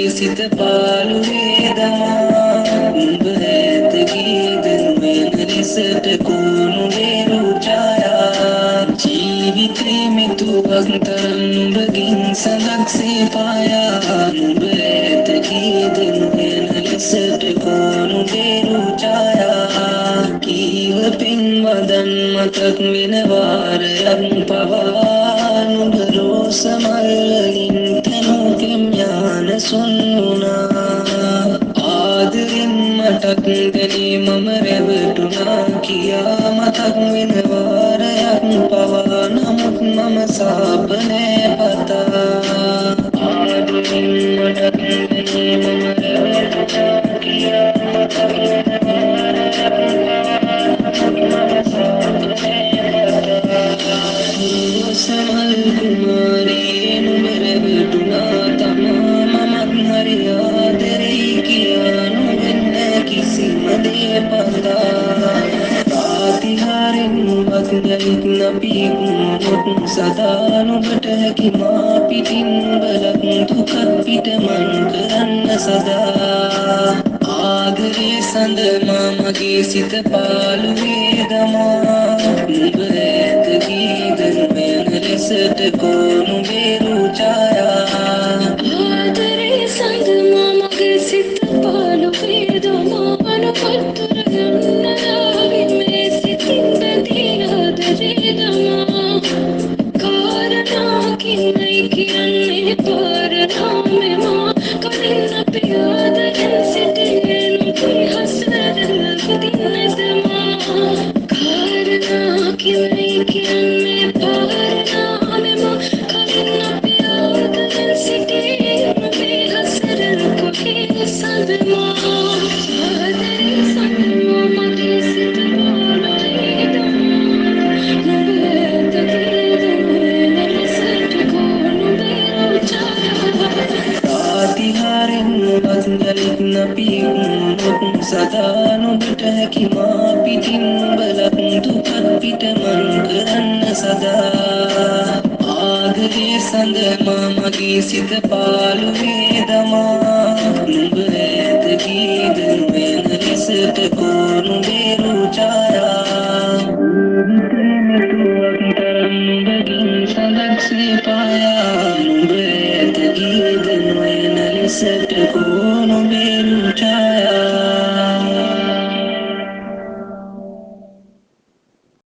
සිත පාළු වේදමා නුඹ ඈත ගියද නොයන ලෙසට කුණු වේරු ඡායා ජීවිතේ මෙතුවක් තරම් නුඹගින් සඳක්සේ පායා නුඹ ඈත ගියද නොයන ලෙසට කුණු වේරු ඡායා කීව පින්වදන් මතක් වෙන වාරයක් පවා නුඹ රෝස මල්ලින් තනුකෙම් ඥාන සොන්නුනා ආදරෙන් මටක් දැනී මම රැවටුණා කියා මතක් වෙන වාරයක් පවා නමුත් මම සාප නෑ පතා ආදරෙන් මටක් දැනී මම රැවටුණා කියා මතක් වෙන වාරයක් පවා නමුත් මම සාප නෑ පතා සමල් කුමාරී නුඹ රැවටුණා තමා මමත් හරි ආදරෙයි කියා නොවෙන්න කිසිම දේ පතා ප්‍රාතිහාරෙන් වත් යලිත් නපිකුණොත් සදා නුඹට හැකි මා පිටින් බලක් දුකක් පිට මං කරන්න සදා ආදරේ සඳ මගේ සිත පාළු වේදමා නුඹ ඈත ගියද නොයන ලෙසට කොණු වේරු ඡායා ආදරේ සඳ මගේ සිත පාළු වේදමා නුඹ ගන්න දාවි මේ සිතින් බැඳී ආදරේ දමා කාරණා කින්නයි කියන්නේ පාරණාමෙමා කලින් අපි ආදරෙන් සිටියේ නුඹේ හසරන විදිනදමා කාරණා කින්නයි කියන්නේ පාරණාමෙමා කලින් අපි ආදරෙන් සිටියේ නුඹේ හසරන කොහේ සදමා ආදරේ සඳමා මගේ සිත ප්‍රාතිහාරෙන් වත් යලිත් නපිකුණොත් සදා නුඹට හැකි මා පිටින් බලක් දුකක් පිට මං කරන්න සදා ආදරේ සඳ මගේ සිත පාළු වේදමා නුඹ ඈත ගියද නොයන ලෙසට කොණු වේරු ඡායා ජීවිතේ මෙතුවක් තරම් නුඹගින් සඳක්සේ පායා නුඹ ඈත ගියද නොයන ලෙසට කොණු වේරු ඡායා